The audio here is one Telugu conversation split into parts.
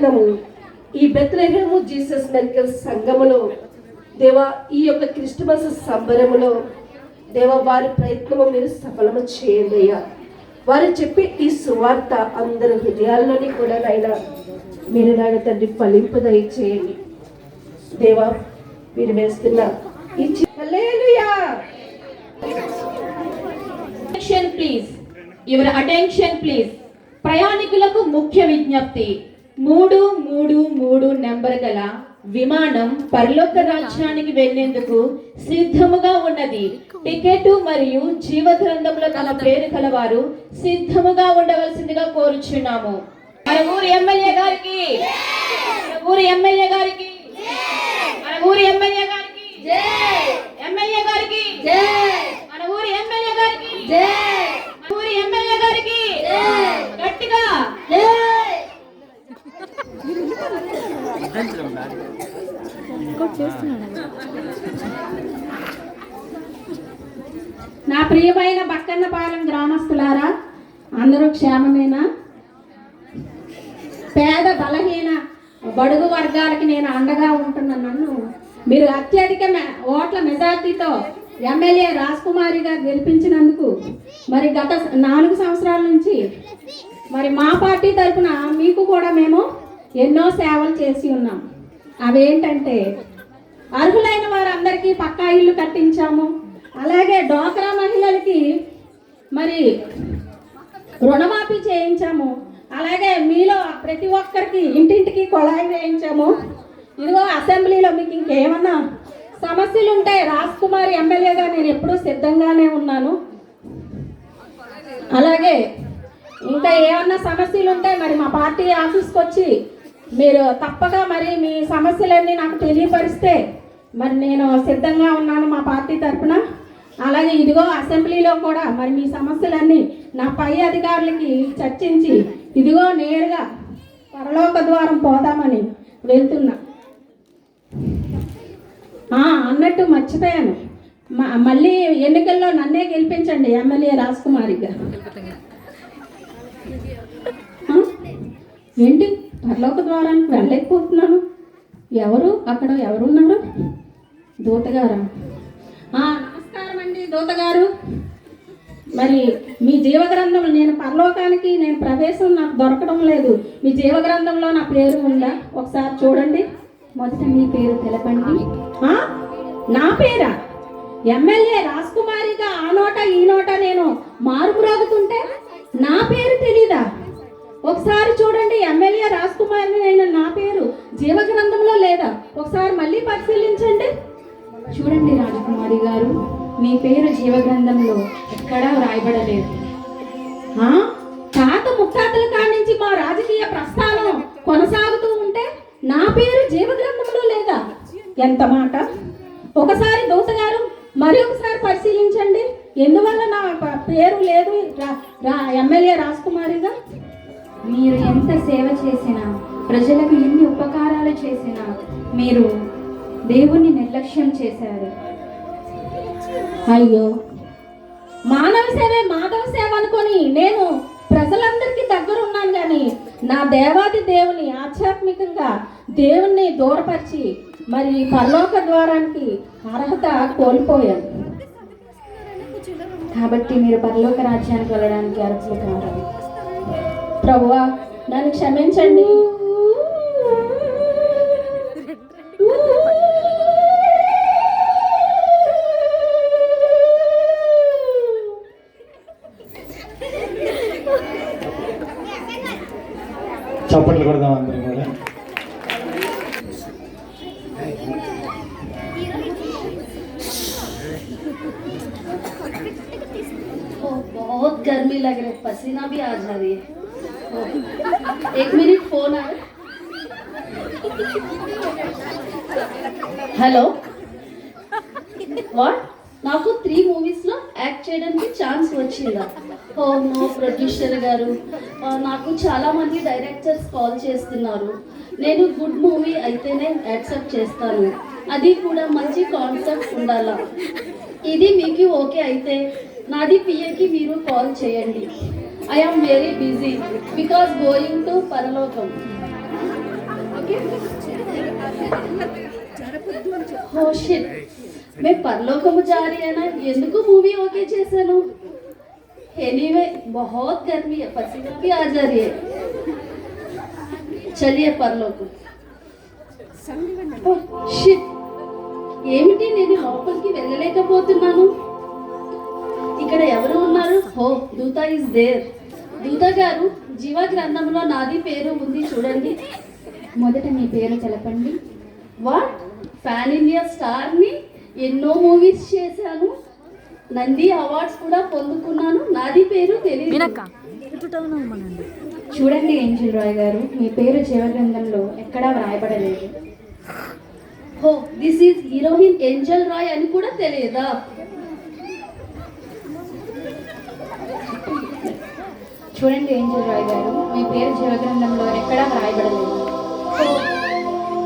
ప్రయత్నము ఈ బెత్లెహేము జీసస్ మెడికల్ సంఘములో దేవా, ఈ యొక్క క్రిస్టమస్ సంబరములో దేవా, వారి ప్రయత్నము మీరు సఫలము చేయండి అయ్యా. వారు చెప్పి ఈ సువార్త అందరి హృదయాల్లోని కూడా నాయన మీరు నాయన తండ్రి ఫలింపు దయచేయండి దేవా. మీరు వేస్తున్న ఈ hallelujah. Please your attention please. ప్రయాణికులకు ముఖ్య విజ్ఞప్తి. 333 నెంబర్ గల విమానం పరలోక రాజ్యానికి వెళ్లేందుకు సిద్ధముగా ఉన్నది. టికెట్ మరియు జీవగ్రంథంలో తన పేరు కలవారు సిద్ధముగా ఉండవలసిందిగా కోరుచున్నాము. మన ఊరి ఎమ్మెల్యే గారికి, మన ఊరి ఎమ్మెల్యే గారికి, మన ఊరి ఎమ్మెల్యే గారికి, ఎమ్మెల్యే గారికి, మన ఊరి ఎమ్మెల్యే గారికి, మన ఊరి ఎమ్మెల్యే గారికి గట్టిగా నా ప్రియమైన బక్కన్నపాలెం గ్రామస్తులారా, అందరూ క్షేమమేనా? పేద బలహీన బడుగు వర్గాలకి నేను అండగా ఉంటున్న నన్ను మీరు అత్యధిక ఓట్ల మెజార్టీతో ఎమ్మెల్యే రాజ్కుమారి గారు గెలిపించినందుకు మరి గత 4 సంవత్సరాల నుంచి మరి మా పార్టీ తరఫున మీకు కూడా మేము ఎన్నో సేవలు చేసి ఉన్నాం. అవేంటంటే అర్హులైన వారందరికీ పక్కా ఇల్లు కట్టించాము. అలాగే డ్వాక్రా మహిళలకి మరి రుణమాఫీ చేయించాము. అలాగే మీలో ప్రతి ఒక్కరికి ఇంటింటికి కొళాయి వేయించాము. ఇదిగో అసెంబ్లీలో మీకు ఇంకేమన్నా సమస్యలు ఉంటే రాజ్కుమారి ఎమ్మెల్యేగా నేను ఎప్పుడూ సిద్ధంగానే ఉన్నాను. అలాగే ఇంకా ఏమన్నా సమస్యలు ఉంటే మరి మా పార్టీ ఆఫీస్కి వచ్చి మీరు తప్పగా మరి మీ సమస్యలన్నీ నాకు తెలియపరిస్తే మరి నేను సిద్ధంగా ఉన్నాను మా పార్టీ తరఫున. అలాగే ఇదిగో అసెంబ్లీలో కూడా మరి మీ సమస్యలన్నీ నా పై అధికారులకి చర్చించి ఇదిగో నేరుగా పరలోక ద్వారం పోదామని వెళ్తున్నా. అన్నట్టు మర్చిపోయాను, మళ్ళీ ఎన్నికల్లో నన్నే గెలిపించండి ఎమ్మెల్యే రాజ్కుమారిగా. ఏంటి పరలోక ద్వారానికి వెళ్ళలేకపోతున్నాను? ఎవరు అక్కడ ఎవరున్నారు? దూతగారా? నమస్కారం అండి దూతగారు. మరి మీ జీవగ్రంథంలో నేను పరలోకానికి నేను ప్రవేశం నాకు దొరకడం లేదు. మీ జీవగ్రంథంలో నా పేరు ఉందా? ఒకసారి చూడండి. మొదట మీ పేరు తెలపండి. నా పేరా? ఎమ్మెల్యే రాజ్కుమారిగా ఆ నోట ఈ నోట నేను మారుమ్రోగుతుంటే నా పేరు తెలీదా? ఒకసారి చూడండి, ఎమ్మెల్యే రాజ్కుమారి అయిన నా పేరు జీవగ్రంథంలో లేదా? ఒకసారి మళ్ళీ పరిశీలించండి. చూడండి రాజకుమారి గారు, మీ పేరు జీవగ్రంథంలో ఎక్కడా వ్రాయబడలేదు. తాత ముత్తాతల కాడి నుంచి మా రాజకీయ ప్రస్థానం కొనసాగుతూ ఉంటే నా పేరు జీవగ్రంథంలో లేదా? ఎంత మాట! ఒకసారి దూతగారు మరి ఒకసారి పరిశీలించండి, ఎందువల్ల నా పేరు లేదు ఎమ్మెల్యే రాజ్కుమారిగా? మీరు ఎంత సేవ చేసినా, ప్రజలకు ఎన్ని ఉపకారాలు చేసినా మీరు దేవుణ్ణి నిర్లక్ష్యం చేశారు. అయ్యో, మానవ సేవే మాధవ సేవ అనుకొని నేను ప్రజలందరికీ దగ్గర ఉన్నాను, కానీ నా దేవాది దేవుని ఆధ్యాత్మికంగా దేవుణ్ణి దూరపరిచి మరి పరలోక ద్వారానికి అర్హత కోల్పోయాను. కాబట్టి మీరు పరలోక రాజ్యానికి వెళ్ళడానికి అర్హులు కావాలి. ప్రభువా, నన్ను క్షమించండి. చప్పట్లు కొడదాం అందరూ కూడా. बहुत गर्मी लग रही है, पसीना भी आ जा रही है. 1 मिनट फोन आ रहा. Hello, what? నాకు 3 మూవీస్లో యాక్ట్ చేయడానికి ఛాన్స్ వచ్చిందా? ఓ నో ప్రొడ్యూసర్ గారు, నాకు చాలామంది డైరెక్టర్స్ కాల్ చేస్తున్నారు. నేను గుడ్ మూవీ అయితేనే యాక్సెప్ట్ చేస్తాను, అది కూడా మంచి కాన్సెప్ట్ ఉండాలా. ఇది మీకు ఓకే అయితే నాది పిఏకి మీరు కాల్ చేయండి. I am very busy because going to పరలోకం. ఓ షిట్, मैं परलोकము जारी है ना, ఎందుకు मूवी ओके చేశాను. एनीवे बहुत गर्मी है, पसीना भी आ जा रही है. चलिए परलोकం. షిట్, ఏమిటి నేను లోపలికి వెళ్ళలేకపోతున్నాను. ఇక్కడ ఎవరు ఉన్నారు? హో, దూత ఇస్ దేర్. దూత గారు, జీవ గ్రంథంలో నాది పేరు ఉంది చూడండి. మొదట మీ పేరు తెలపండి. వాట్? ఫ్యాన్ ఇండియా స్టార్ని, ఎన్నో మూవీస్ చేశాను, నంది అవార్డ్స్ కూడా పొందుకున్నాను, నాది పేరు తెలియదు. చూడండి ఏంజల్ రాయ్ గారు, మీ పేరు జీవగ్రంథంలో ఎక్కడా వ్రాయబడలేదు. Oh, this is heroine angel Roy అని కూడా తెలియదా? చూడండి ఏంజల్ రాయ్ గారు, మీ పేరు జీవగ్రంథంలో ఎక్కడా వ్రాయబడలేదు. హో,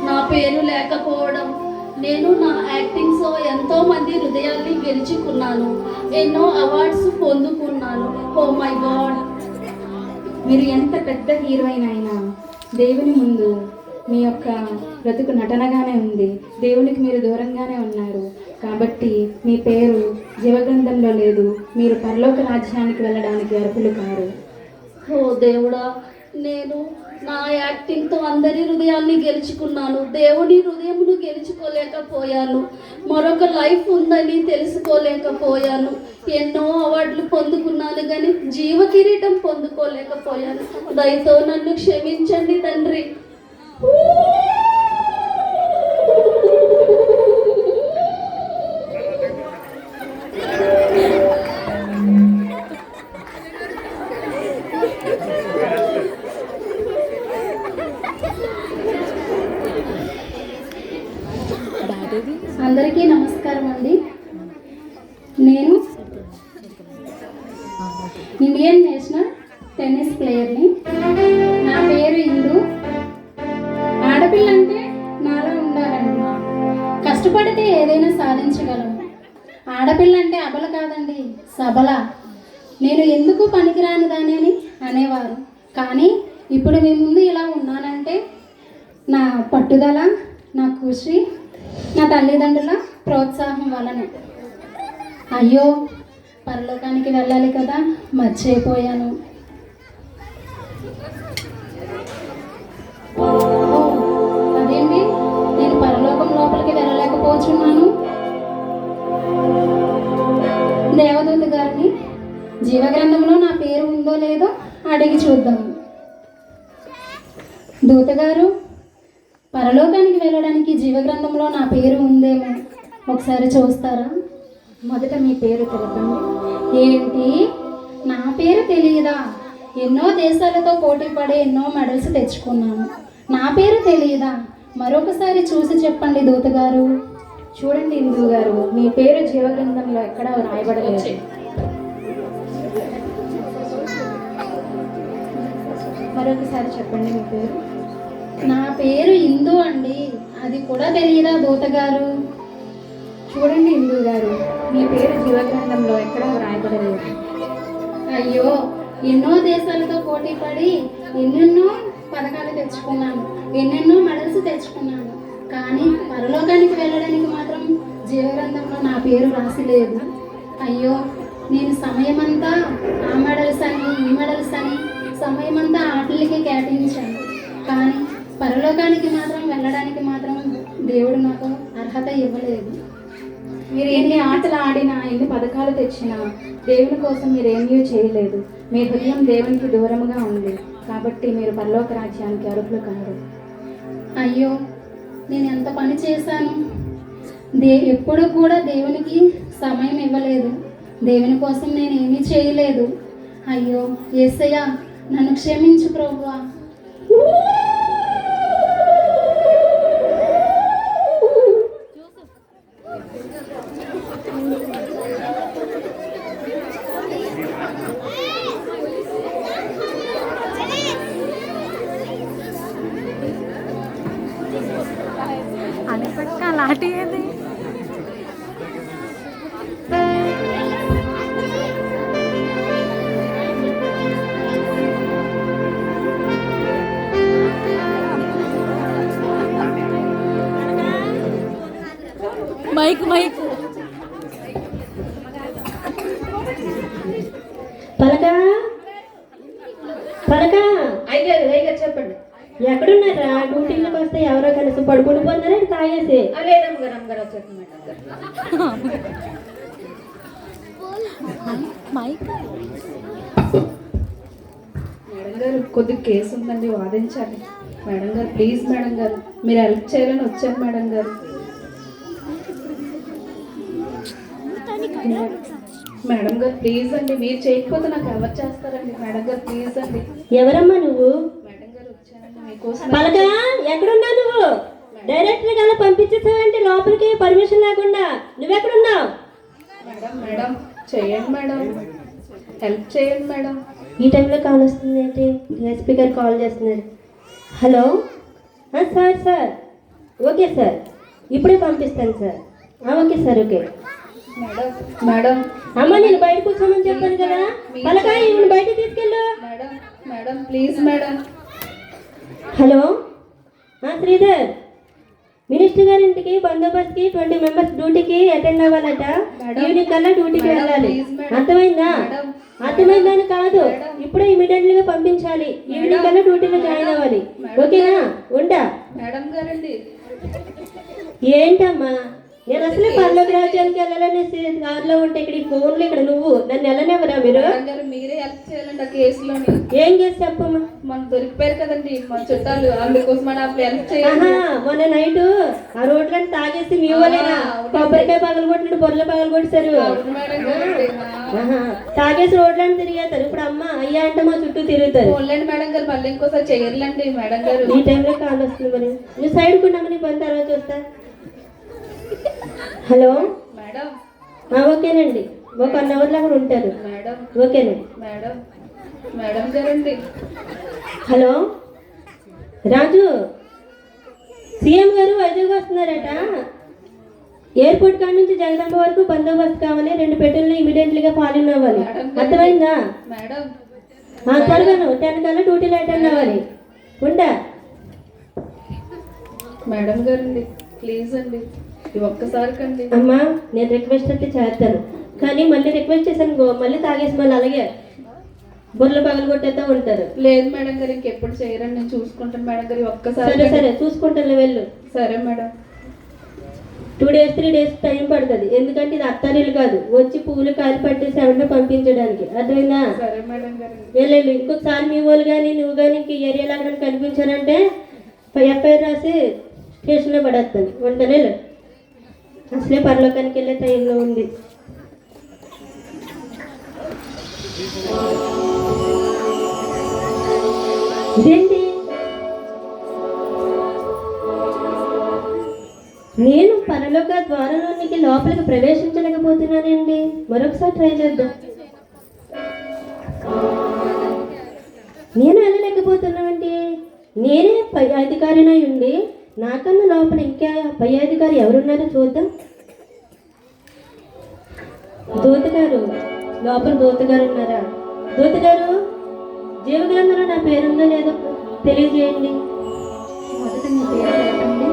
నా పేరు లేకపోవడం. నేను నా యాక్టింగ్తో ఎంతో మంది హృదయాల్ని గెలుచుకున్నాను, ఎన్నో అవార్డ్స్ పొందుకున్నాను. Oh my God. మీరు ఎంత పెద్ద హీరోయిన్ అయినా దేవుని ముందు మీ యొక్క బ్రతుకు నటనగానే ఉంది. దేవునికి మీరు దూరంగానే ఉన్నారు. కాబట్టి మీ పేరు జీవగ్రంథంలో లేదు. మీరు పరలోక రాజ్యానికి వెళ్ళడానికి అర్హులు కారు. ఓ దేవుడా, నేను నా యాక్టింగ్తో అందరి హృదయాల్ని గెలుచుకున్నాను, దేవుని హృదయమును గెలుచుకోలేకపోయాను, మరొక లైఫ్ ఉందని తెలుసుకోలేకపోయాను, ఎన్నో అవార్డులు పొందుకున్నాను కానీ జీవ కిరీటం పొందుకోలేకపోయాను. దయతో నన్ను క్షమించండి తండ్రి. అందరికీ నమస్కారం అండి. నేను ఇండియన్ నేషనల్ టెన్నిస్ ప్లేయర్ని. నా పేరు ఇందు. ఆడపిల్ల అంటే నాలో ఉండాలండి. కష్టపడితే ఏదైనా సాధించగలము. ఆడపిల్ల అంటే అబల కాదండి, సబల. నేను ఎందుకు పనికిరాని దాని అనేవారు, కానీ ఇప్పుడు మీ ముందు ఇలా ఉన్నానంటే నా పట్టుదల, నా కృషి, నా తల్లిదండ్రుల ప్రోత్సాహం వలన. అయ్యో, పరలోకానికి వెళ్ళాలి కదా, మర్చిపోయాను. అదేంటి, నేను పరలోకం లోపలికి వెళ్ళలేకపోతున్నాను. దేవదూత గారిని జీవగ్రంథంలో నా పేరు ఉందో లేదో అడిగి చూద్దాము. దూత గారు, పరలోకానికి వెళ్ళడానికి జీవగ్రంథంలో నా పేరు ఉందేమో ఒకసారి చూస్తారా? మొదట మీ పేరు తెలపండి. ఏంటి, నా పేరు తెలియదా? ఎన్నో దేశాలతో పోటీ పడి ఎన్నో మెడల్స్ తెచ్చుకున్నాను, నా పేరు తెలియదా? మరొకసారి చూసి చెప్పండి దూత గారు. చూడండి ఇందు గారు, మీ పేరు జీవగ్రంథంలో ఎక్కడా వ్రాయబడలేదు. మరొకసారి చెప్పండి మీ పేరు. నా పేరు ఇందు అండి, అది కూడా తెలియదా దూత గారు? చూడండి ఇందు గారు, మీ పేరు జీవగ్రంథంలో ఎక్కడా వ్రాయబడలేదు. అయ్యో, ఎన్నో దేశాలతో పోటీ పడి ఎన్నెన్నో పథకాలు తెచ్చుకున్నాను, ఎన్నెన్నో మెడల్స్ తెచ్చుకున్నాను, కానీ పరలోకానికి వెళ్ళడానికి మాత్రం జీవగ్రంథంలో నా పేరు రాసి లేదు. అయ్యో, నేను సమయమంతా ఆ మెడల్స్ అని ఈ మెడల్స్ అని సమయమంతా ఆటలకి కేటాయించాను, కానీ పరలోకానికి మాత్రం వెళ్ళడానికి మాత్రం దేవుడు నాకు అర్హత ఇవ్వలేదు. మీరు ఎన్ని ఆటలు ఆడినా, ఎన్ని పథకాలు తెచ్చినా దేవుని కోసం మీరు ఏమీ చేయలేదు. మీ హృదయం దేవునికి దూరంగా ఉంది, కాబట్టి మీరు పరలోక రాజ్యానికి అర్హులు కారు. అయ్యో, నేను ఎంత పని చేశాను, ఎప్పుడు కూడా దేవునికి సమయం ఇవ్వలేదు, దేవుని కోసం నేను ఏమీ చేయలేదు. అయ్యో యేసయ్యా, నన్ను క్షమించు ప్రభువా. లాఠీ ఏది? మైక్ మైక్ పలక పలక అయ్యారు చెప్పండి. ఎక్కడున్నారా? డ్యూటీలకు వస్తే ఎవరో కలిసి పడుకుని పోతున్నారా తాగేసి? లేదమ్మగారు అమ్మగారు వచ్చేది మేడం గారు. మైక్ మేడం గారు కొద్దిగా కేసు ఉందండి, వాదించాలి. మేడం గారు ప్లీజ్ మేడం గారు, మీరు హెల్ప్ చేయాలని వచ్చాను మేడం గారు. మేడం గారు ప్లీజ్ అండి, మీరు చేయకపోతే నాకు ఎవరు చేస్తారండి? మేడం గారు ప్లీజ్ అండి. ఎవరమ్మా నువ్వు? మేడం గారు వచ్చానండి మీకోసం. పలక ఎక్కడున్నా నువ్వు? డైరెక్టర్ గా పంపించేసావంటే లోపలికి పర్మిషన్ లేకుండా. నువ్వెక్కడున్నావు? మేడం మేడం చేయండి మేడం, హెల్ప్ చేయండి మేడం. ఈ టైంలో కాల్ వస్తుంది ఏంటి? ఎస్పీ గారు కాల్ చేస్తున్నారు. Hello sir sir okay sir, ఇప్పుడే పంపిస్తాను sir. Okay sir okay. Madam madam అమ్మ నేను బయట కూర్చోమని చెప్పాను కదా. పలక ఈవిడ బయట తీసుకెళ్ళు. Madam madam please madam. Hello Sridhar, minister గారింటికి బందోబస్తుకి 20 మెంబర్స్ డ్యూటీకి అటెండ్ అవ్వాలట. ఈవినింగ్ కల్లా డ్యూటీకి వెళ్ళాలి. అర్థమైందా? అర్థమైందని కాదు, ఇప్పుడే ఇమీడియట్లీ గా పంపించాలి. ఈవినింగ్ కల్లా డ్యూటీలో జాయిన్ అవ్వాలి. ఓకేనా? ఉంటా. మేడం గారండి ఏంటమ్మా నేను అసలే పర్లోకి రాజ్యానికి వెళ్ళాలని కారులో ఉంటే ఇక్కడ ఈ ఫోన్లు ఇక్కడ నువ్వు నన్ను వెళ్ళనివ్వరా మీరు? మేడం గారు మీరే హెల్ప్ చేయాలండి ఆ కేసులోని. ఏం చేసి చెప్పమ్మా? మనకు దొరికిపోయారు కదండి మన చుట్టాలు, అందుకోసం మన హెల్ప్ చేయాలి. మొన్న నైట్ ఆ రోడ్లను తాగేసి మీ వాళ్ళేనా కొబ్బరికాయ పగలు కొట్టినట్టు బొర్రెలు పగలు కొట్టారు. మేడం గారు తాగేసి రోడ్లను తిరిగేస్తారు. ఇప్పుడు అమ్మ అయ్యా అంటే మా చుట్టూ తిరుగుతారు. ఓన్లండి మేడం గారు, మళ్ళీ ఇంకోసారి చేయర్లండి మేడం గారు. ఈ టైంలో కాల్ వస్తుంది. మరి నువ్వు సైడ్ కున్నామని నీ పని తర్వాత చూస్తా. హలో మేడం ఓకేనండి, ఒక 1 అవర్లో అక్కడ ఉంటారు. మేడం ఓకేనండి. మేడం మేడం గారండి. హలో రాజు, సీఎం గారు వైజాగ్ వస్తున్నారట. ఎయిర్పోర్ట్ కాడ నుంచి జగదాంబ వరకు బందోబస్తు కావాలి. 2 పెట్టెలను ఇమీడియట్లీగా ఫాలో అవ్వాలి. అర్థమైందా? మేడం త్వరగాను 10 కల్లా డ్యూటీలో అటెండ్ అవ్వాలి. ఉంటా. మేడం గారండి ప్లీజ్ అండి, ఈ ఒక్కసారి కండి. అమ్మా నేను రిక్వెస్ట్ అయితే చేస్తాను, కానీ మళ్ళీ రిక్వెస్ట్ చేశాను మళ్ళీ తాగేసి మళ్ళీ అలాగే బుర్రలు పగలు కొట్టేస్తూ ఉంటారు. లేదు మేడం గారు, ఇంకెప్పుడు చేయరండి, నేను చూసుకుంటాను మేడం గారు. ఒక్కసారి సరే సరే చూసుకుంటాను వెళ్ళు. సరే మేడం. 2 days 3 days టైం పడుతుంది, ఎందుకంటే ఇది అత్తారీలు కాదు వచ్చి పువ్వులు కాయలు పట్టేసి ఎవరిని పంపించడానికి. అర్థమైందా? సరే మేడం గారు. వెళ్ళు. ఇంకొకసారి మీ వాళ్ళు కానీ నువ్వు కానీ ఇంక ఏరియాలో అక్కడ కనిపించారంటే ఎఫ్ఐఆర్ రాసి స్టేషన్లో పడేస్తాను. వంటనే అసలే పరలోకానికి వెళ్ళే టైంలో ఉంది. ఇదేంటి నేను పరలోక ద్వారంలోనికి లోపలికి ప్రవేశించలేకపోతున్నానండి. మరొకసారి ట్రై చేద్దాం. నేను వెళ్ళలేకపోతున్నానండి. నేనే పై అధికారినై ఉండి నాకన్నా లోపల ఇంకా పై అధికారి ఎవరున్నారో చూద్దాం. దూతగారు లోపల దూతగారు ఉన్నారా? దూతగారు జీవగ్రంథంలో నా పేరుందో లేదో తెలియజేయండి. మొదట మీ పేరు చెప్పండి.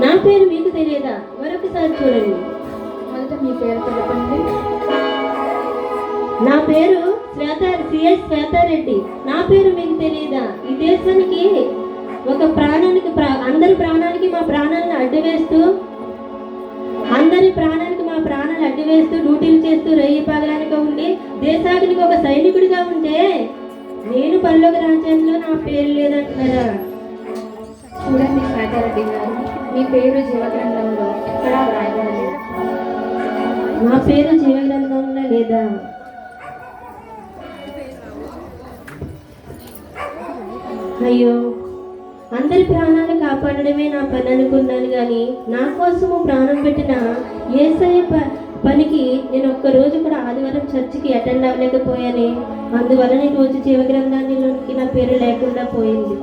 నా పేరు మీకు తెలియదా? మరొకసారి చూడండి. మొదట మీ పేరు చెప్పండి. నా పేరు సిఎస్ శ్వేతారెడ్డి. నా పేరు మీకు తెలియదా? ఈ దేశానికి ఒక ప్రాణానికి అందరి ప్రాణానికి మా ప్రాణాలను అడ్డువేస్తూ డ్యూటీలు చేస్తూ రేయి పగలానిగా ఉండి దేశానికి ఒక సైనికుడిగా ఉంటే నేను పరలోక రాజ్యంలో నా పేరు లేదంటున్నారా? చూడండి శ్వేతారెడ్డి గారు, మీ పేరు జీవగ్రంథంలో ఎక్కడా వ్రాయబడలేదు. నా పేరు జీవగ్రంథంలో లేదా? అయ్యో, అందరి ప్రాణాలు కాపాడడమే నా పని అనుకున్నాను, కానీ నా కోసము ప్రాణం పెట్టిన యేసయ్య పనికి నేను ఒక్కరోజు కూడా ఆదివారం చర్చికి అటెండ్ అవ్వలేకపోయాను. అందువలన ఈ రోజు జీవగ్రంథానికి నా పేరు లేకుండా పోయింది.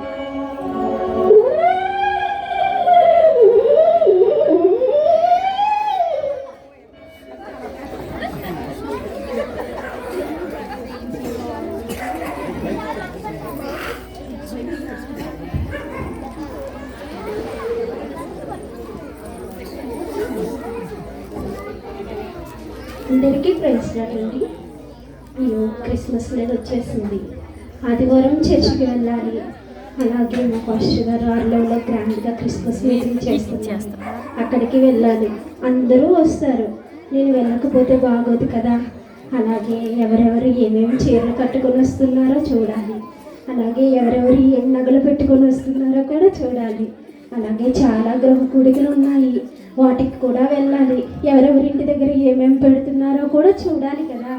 అందరికీ ప్రైజ్ రాదండి. అయ్యో క్రిస్మస్ లేదు వచ్చేసింది. ఆదివారం చర్చికి వెళ్ళాలి. అలాగే మా పాస్టర్ గారు ఆర్లలో గ్రాండ్గా క్రిస్మస్ మీటింగ్ చేస్తున్నారు. అక్కడికి వెళ్ళాలి. అందరూ వస్తారు. నేను వెళ్ళకపోతే బాగోదు కదా. అలాగే ఎవరెవరు ఏమేమి చీరలు కట్టుకొని వస్తున్నారో చూడాలి. అలాగే ఎవరెవరు ఏం నగలు పెట్టుకొని వస్తున్నారో కూడా చూడాలి. అలాగే చాలా గృహ కూడికలు ఉన్నాయి, వాటికి కూడా వెళ్ళాలి. ఎవరెవరింటి దగ్గర ఏమేమి పెడుతున్నారో కూడా చూడాలి కదా.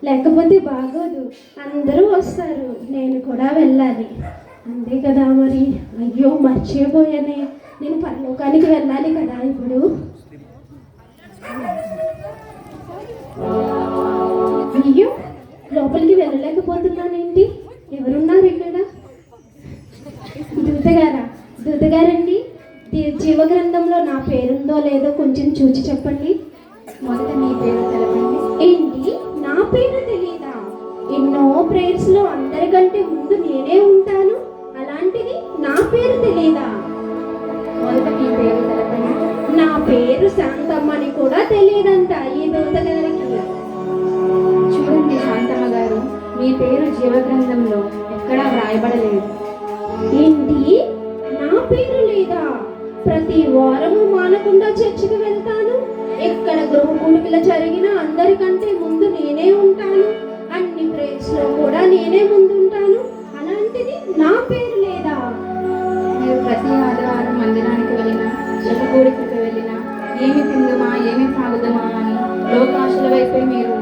లేకపోతే బాగోదు. అందరూ వస్తారు, నేను కూడా వెళ్ళాలి. అంతే కదా మరి. అయ్యో మర్చిపోయానే, నేను పరలోకానికి వెళ్ళాలి కదా ఇప్పుడు. అయ్యో లోపలికి వెళ్ళలేకపోతున్నానేంటి? ఎవరున్నారు ఇక్కడ? దూతగారండి, జీవగ్రంథంలో నా పేరుందో లేదో కొంచెం చూచి చెప్పండి. మొదట మీ పేరు తెలపండి. ఏంటి, నా పేరు తెలీదా? ఎన్నో ప్రేయర్స్లో అందరికంటే ముందు నేనే ఉంటాను, అలాంటిది నా పేరు తెలీదా? మొదట మీ పేరు తెలపండి. నా పేరు శాంతమ్మని కూడా తెలియదంట ఈ దూతగారికి. చూడండి శాంతమ్మ గారు, మీ పేరు జీవగ్రంథంలో ఎక్కడా వ్రాయబడలేదు. ఏంటి, నా పేరు లేదా? ప్రతి వారము మానకుండా చర్చికి వెళ్తాను. ఎక్కడ గృహ కూడికలు జరిగినా అందరికంటే ముందు నేనే ఉంటాను. అన్ని ప్రేయర్స్ లో కూడా నేనే ముందుంటాను, అలాంటిది నా పేరు లేదా? మీరు ప్రతి ఆదివారం మందిరానికి వెళ్ళినా, గృహ కూడికకు వెళ్ళినా, ఏమి తిందుమా ఏమి తాగుదమా అని లోకాశల వైపే మీరు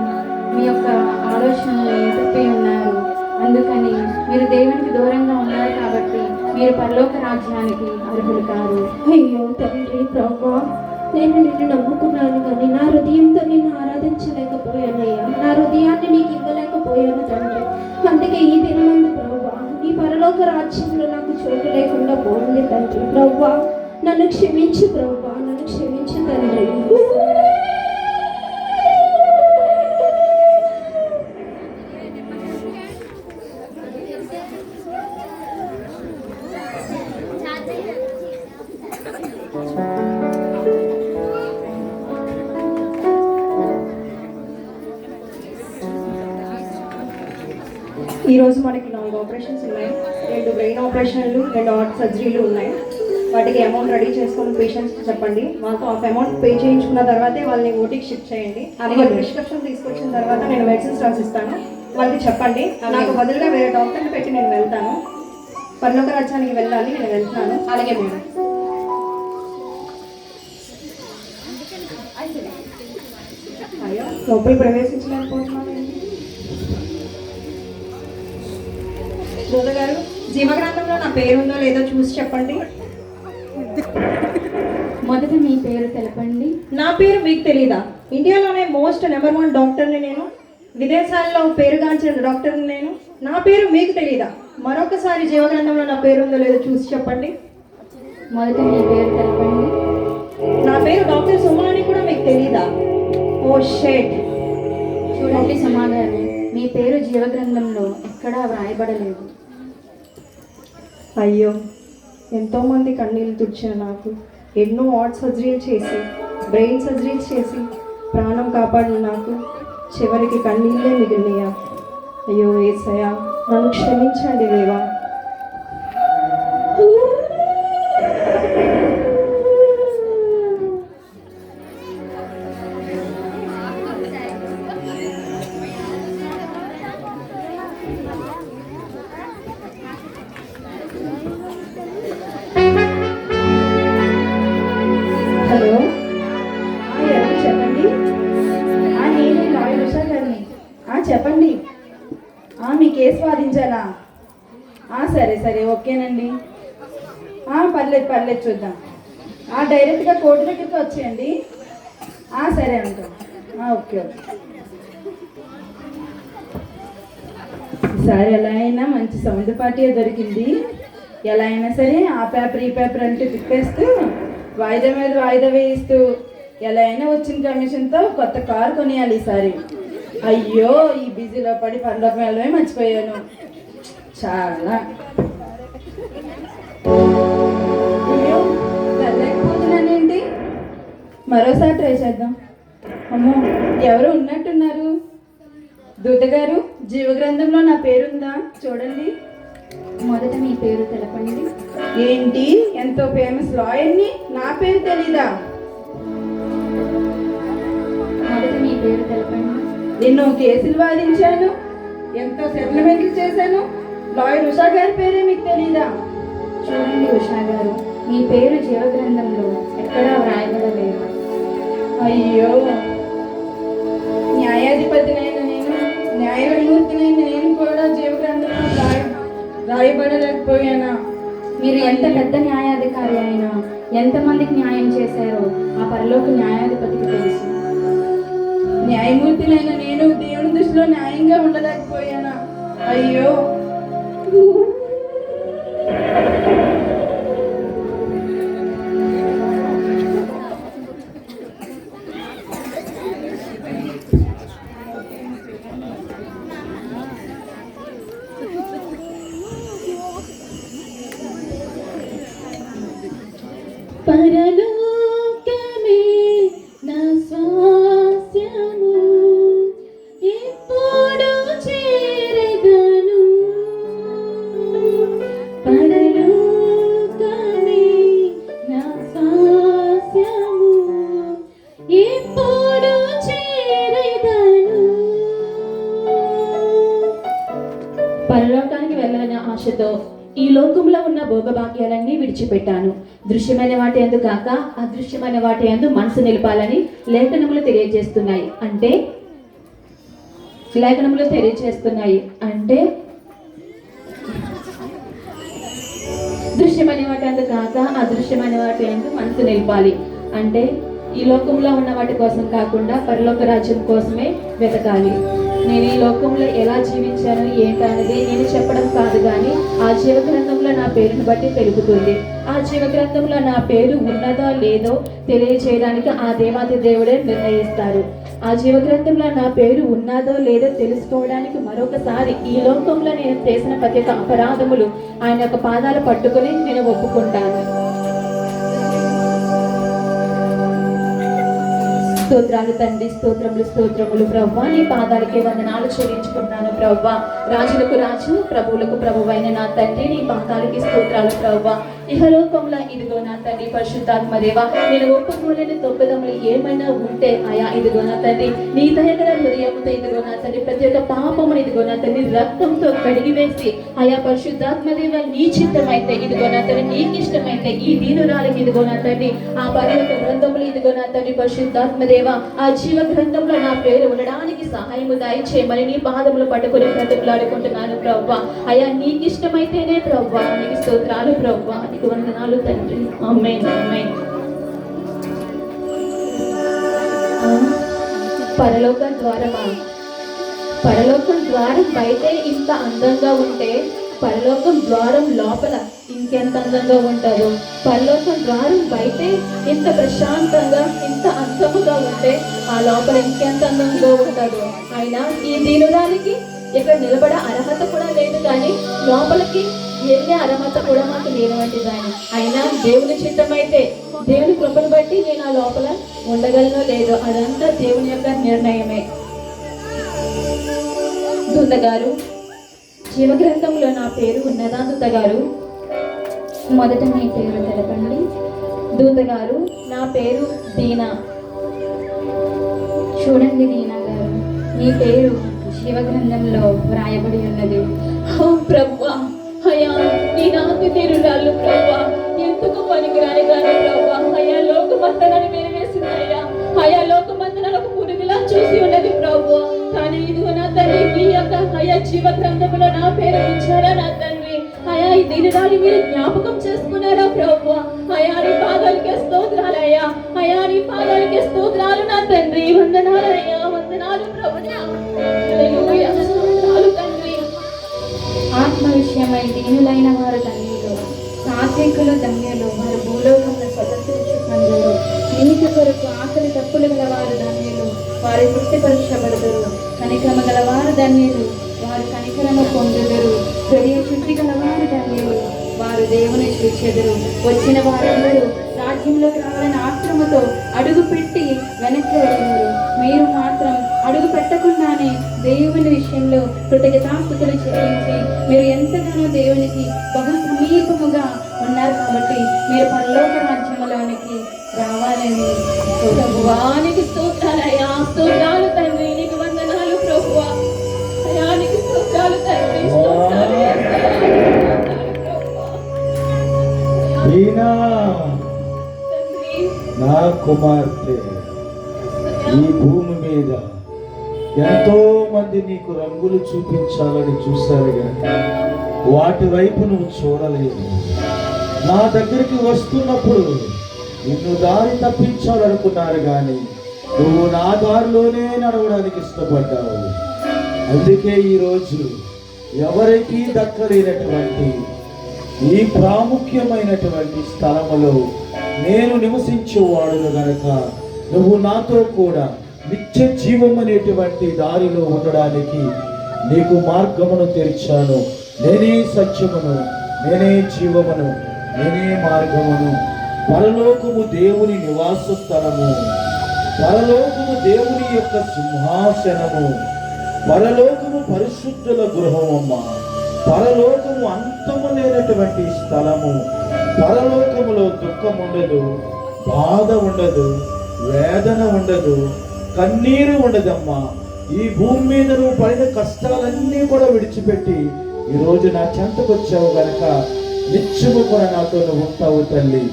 మీ యొక్క ఆలోచనలు చెప్పి ఉన్నారు. అందుకని మీరు దేవునికి దూరంగా ఉన్నారు కాబట్టి మీరు పరలోక రాజ్యానికి అర్హులు కాదు. అయ్యో తండ్రి ప్రభా, నేను నిన్ను నమ్ముకున్నాను కానీ నా హృదయంతో నిన్ను ఆరాధించలేకపోయానయ్యా. నా హృదయాన్ని నీకు ఇవ్వలేకపోయాను తండ్రి. అందుకే ఈ దినమందు ప్రభా, నీ పరలోక రాజ్యంలో నాకు చోటు లేకుండా పోయింది తండ్రి. ప్రభా నన్ను క్షమించు ప్రభా, నన్ను క్షమించు తండ్రి. ఈరోజు మనకి 4 ఆపరేషన్స్ ఉన్నాయి. 2 బ్రెయిన్ ఆపరేషన్లు, 2 హార్ట్ సర్జరీలు ఉన్నాయి. వాటికి అమౌంట్ రెడీ చేసుకుని పేషెంట్స్కి చెప్పండి. మాకు హాఫ్ అమౌంట్ పే చేయించుకున్న తర్వాతే వాళ్ళని ఓటీకి షిఫ్ట్ చేయండి. అలాగే ప్రిస్క్రిప్షన్ తీసుకొచ్చిన తర్వాత నేను మెడిసిన్స్ రాసిస్తాను. వాళ్ళకి చెప్పండి, నాకు బదులుగా వేరే డాక్టర్ని పెట్టి నేను వెళ్తాను. పరలోక రాజ్యానికి వెళ్ళాలి, నేను వెళ్తున్నాను. అలాగే మేడం. అయ్యో లోపల ప్రవేశించలేకపోతున్నాను. దూత గారు, జీవగ్రంథంలో నా పేరుందో లేదో చూసి చెప్పండి. మొదట మీ పేరు తెలపండి. నా పేరు మీకు తెలీదా? ఇండియాలోనే మోస్ట్ నెంబర్ 1 డాక్టర్ని నేను, విదేశాల్లో పేరుగాంచిన డాక్టర్ని నేను. నా పేరు మీకు తెలీదా? మరొకసారి జీవగ్రంథంలో నా పేరుందో లేదో చూసి చెప్పండి. మొదట మీ పేరు తెలపండి. నా పేరు డాక్టర్ సుమా అని కూడా మీకు తెలీదా? ఓ షేట్. చూడండి సుమా గారు, మీ పేరు జీవగ్రంథంలో ఎక్కడా వ్రాయబడలేదు. అయ్యో, ఎంతోమంది కన్నీళ్ళు తుడిచిన నాకు, ఎన్నో హార్ట్ సర్జరీలు చేసి, బ్రెయిన్ సర్జరీలు చేసి ప్రాణం కాపాడిన నాకు చివరికి కన్నీళ్ళే మిగిలినయా? అయ్యో యేసయ్యా, నన్ను క్షమించండి దేవా. హలో, ఎవరు చెప్పండి. నేను లాయర్ ఉషా గారిని. చెప్పండి. మీ కేసు వాదించాలా? సరే సరే ఓకేనండి. పర్లేదు చూద్దాం. డైరెక్ట్గా కోర్టు దగ్గరికి వచ్చేయండి. సరే అంటాం. ఓకే. ఈసారి ఎలా అయినా మంచి సౌండ్ పార్టీ దొరికింది. ఎలా అయినా సరే ఆ పేపర్ ఈ పేపర్ అంటే తిప్పేస్తూ వాయిదా మీద వాయిదా వేయిస్తూ ఎలా అయినా వచ్చిన కమిషన్తో కొత్త కారు కొనియాలి ఈసారి. అయ్యో, ఈ బిజీలో పడి పరలోకం వెళ్ళడమే మర్చిపోయాను. చాలా అయ్యో, వెళ్ళలేకపోతున్నానేంటి? మరోసారి ట్రై చేద్దాం. అమ్మో, ఎవరు ఉన్నట్టున్నారు. దూత గారు, జీవగ్రంథంలో నా పేరుందా చూడండి. మొదట మీ పేరు తెలపండి. ఏంటి, ఎంతో ఫేమస్ లాయర్ని, నా పేరు తెలీదా? మొదట మీ పేరు తెలపండి. ఎన్నో కేసులు వాదించాను, ఎంతో సెటిల్మెంట్లు చేశాను. లాయర్ ఉషా గారి పేరే మీకు తెలీదా? చూడండి ఉషా గారు, మీ పేరు జీవగ్రంథంలో ఎక్కడా వ్రాయబడలేదు. అయ్యో, న్యాయాధిపతినైన నేను, న్యాయమూర్తినైన నేను కూడా జీవగ్రంథంలో రాయబడలేకపోయానా? మీరు ఎంత పెద్ద న్యాయాధికారి అయినా, ఎంతమందికి న్యాయం చేశారో ఆ పరలోక న్యాయాధిపతికి తెలుసు. న్యాయమూర్తినైన నేను దేవుని దృష్టిలో న్యాయంగా ఉండలేకపోయానా? అయ్యో. పరలోకమే నా స్వాస్యము, ఎప్పుడు చేరెదను. పరలోకమే నా స్వాస్యము, ఎప్పుడు చేరెదను. పరలోకానికి వెళ్ళాలనే ఆశతో ఈ లోకంలో ఉన్న భోగభాగ్యాలన్నీ విడిచిపెట్టాను. దృశ్యమైన వాటి యందు కాక అదృశ్యమైన వాటి యందు మనసు నిలపాలని లేఖనములు తెలియజేస్తున్నాయి. అంటే దృశ్యమైన వాటి యందు కాక అదృశ్యమైన వాటి యందు మనసు నిలపాలి. అంటే ఈ లోకంలో ఉన్న వాటి కోసం కాకుండా పరలోక రాజ్యం కోసమే వెతకాలి. నేను ఈ లోకంలో ఎలా జీవించాను ఏంటనేది నేను చెప్పడం కాదు, కానీ ఆ జీవగ్రంథంలో నా పేరును బట్టి తెలుపుతుంది. ఆ జీవగ్రంథంలో నా పేరు ఉన్నదో లేదో తెలియజేయడానికి ఆ దేవాది దేవుడే నిర్ణయిస్తారు. ఆ జీవగ్రంథంలో నా పేరు ఉన్నదో లేదో తెలుసుకోవడానికి మరొకసారి ఈ లోకంలో నేను చేసిన ప్రతి ఒక్క అపరాధములు ఆయన యొక్క పాదాలు పట్టుకొని నేను ఒప్పుకుంటాను. స్తోత్రాలు తండ్రి, స్తోత్రములు ప్రవ్వా, నీ పాదాలకే వందనాలు చెల్లించుకుంటున్నాను ప్రవ్వా. రాజులకు రాజు, ప్రభువులకు ప్రభువైన నా తండ్రి, నీ పాదాలకి స్తోత్రాలు ప్రవ్వా. ఇహలోకంలో ఇదిగో నా తండ్రి పరిశుద్ధాత్మ దేవా, నేను ఒప్పుకోలేని తొప్పిదములు ఏమైనా ఉంటే అయా ఇదిగో నా తండ్రి నీ దయగల హృదయంతో ఇదిగో నా తండ్రి ప్రతి ఒక్క పాపమును ఇదిగో నా తండ్రి రక్తంతో కడిగి వేసి అయా పరిశుద్ధాత్మ దేవ నీ చిత్తమైతే ఇదిగో నా తండ్రి నీకు ఇష్టమైతే ఈ దీనురాలికి ఇదిగో నా తండ్రి ఆ పర్లోక గ్రంథములు ఇదిగో నా తండ్రి పరిశుద్ధాత్మ దేవ ఆ జీవ గ్రంథంలో నా పేరు ఉండడానికి సహాయము దయచేయమని నీ పాదములు పట్టుకుని బ్రతిమలాడుకుంటున్నాను ప్రవ్వా. అయా నీకు ఇష్టమైతేనే ప్రవ్వా, నీకు స్తోత్రాలు ప్రవ్వా, నీకు వందనాలు తండ్రి. ఆమేన్ ఆమేన్. పరలోక ద్వారమా, పరలోకం ద్వారం బయటే ఇంత అందంగా ఉంటే పరలోకం ద్వారం లోపల ఇంకెంత అందంగా ఉంటుందో. పరలోకం ద్వారం బయటే ఇంత ప్రశాంతంగా ఇంత అందముగా ఉంటే ఆ లోపల ఇంకెంత అందంగా ఉంటుందో. అయినా ఈ దీనురాలికి ఇక్కడ నిలబడే అర్హత కూడా లేదు, కానీ లోపలికి వెళ్ళే అర్హత కూడా మాకు లేనటువంటి దాన్ని. అయినా దేవుని చిత్తమైతే దేవుని కృపను బట్టి నేను ఆ లోపల ఉండగలనో లేదో అదంతా దేవుని యొక్క నిర్ణయమే. దూత గారు, జీవగ్రంథంలో నా పేరు ఉన్నదా దూత గారు? మొదట మీ పేరు తెలపండి. దూత గారు, నా పేరు దీనా. చూడండి దీనా గారు, మీ పేరు జీవగ్రంథంలో వ్రాయబడి ఉన్నది. ప్రభువా, అయ్యా నీ నాకు తీరురాళ్ళు ప్రభువా, ఎందుకు పనికిరాని కానీ ప్రభువా, అయ్యా లోకమంతనాన్ని వెలివేసింది అయ్యా. అయ్యా లోకమంతనాలకు పురుగులా చూసి ఉన్నది ప్రభువా, కానీ ఇదిగో నా తండ్రి నీ యొక్క అయ్యా జీవ గ్రంథంలో నా పేరు ఇచ్చారా నా తండ్రి. అయ్యా ఈ దీనిరాలు మీరు జ్ఞాపకం చేసుకున్నారా ప్రభువా. అయ్యా నీ పాదాలకే స్తోత్రాలు అయ్యా, అయ్యా నీ పాదాలకే స్తోత్రాలు నా తండ్రి. వందనాలు అయ్యా, వందనాలు ప్రభువా, హల్లెలూయా, స్తోత్రాలు తండ్రి. ఆత్మ విషయమై దీనులైన వారు ధన్యులు, సాత్వికులు ధన్యులు, వారు భూలోకంలో స్వతంత్రించుకుందరు. నీతి కొరకు ఆకలి తప్పులు గల వారు ధన్యులు, వారు తృప్తిపరచబడదురు. కనికరమ గల వారు ధన్యులు, వారు కనికరమ పొందుదురు. హృదయ శుద్ధి గల వారు ధన్యులు, వారు దేవుని చూచెదరు. వచ్చిన వారందరూ రాజ్యంలోకి రావాలని ఆత్రముతో అడుగు పెట్టి వెనక్కి వెళ్ళినారు. మీరు మాత్రం అడుగు పెట్టకుండానే దేవుని విషయంలో కృతజ్ఞతాస్తుతులు చెల్లించి మీరు ఎంతగానో దేవునికి బహు సమీపముగా ఉన్నారు. కాబట్టి మీరు పరలోక రాజ్యములోనికి రావాలని ప్రభువానికి స్తోత్రాలయ్యా, స్తోత్రాలు తండ్రి, నీకు వందనాలు ప్రభువా, అయానికి స్తోత్రాలు తండ్రి, స్తోత్రాలు ఈనా నా కుమార్తె, ఈ భూమి మీద ఎంతో మంది నీకు రంగులు చూపించాలని చూశారు కానీ వాటి వైపు నువ్వు చూడలేదు. నా దగ్గరికి వస్తున్నప్పుడు నిన్ను దారి తప్పించాలనుకున్నారు కానీ నువ్వు నా దారిలోనే నడవడానికి ఇష్టపడ్డావు. అందుకే ఈరోజు ఎవరికీ దక్కలేనటువంటి ఈ ప్రాముఖ్యమైనటువంటి స్థలములో నేను నివసించేవాడును గనక నువ్వు నాతో కూడా నిత్య జీవం అనేటువంటి దారిలో ఉండడానికి నీకు మార్గమును తెరిచాను. నేనే సత్యమును, నేనే జీవమును, నేనే మార్గమును. పరలోకము దేవుని నివాస స్థలము, పరలోకము దేవుని యొక్క సింహాసనము, పరలోకము పరిశుద్ధుల గృహమమ్మ. పరలోకము అంతము లేనటువంటి స్థలము. పరలోకములో దుఃఖం ఉండదు, బాధ ఉండదు, వేదన ఉండదు, కన్నీరు ఉండదమ్మా. ఈ భూమి మీద నువ్వు పడిన కష్టాలన్నీ కూడా విడిచిపెట్టి ఈరోజు నా చెంతకు వచ్చావు గనక నిత్యము కూడా నాతో నువ్వు ఉంటావు తల్లి.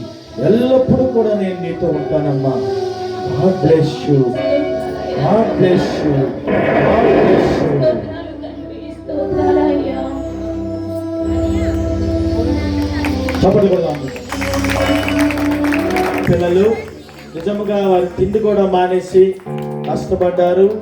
ఎల్లప్పుడూ కూడా నేను నీతో ఉంటానమ్మా. God bless you, God bless you, God bless you. చప్పట్లు కొడదాం. పిల్లలు నిజముగా వారి తిండి కూడా మానేసి కష్టపడ్డారు.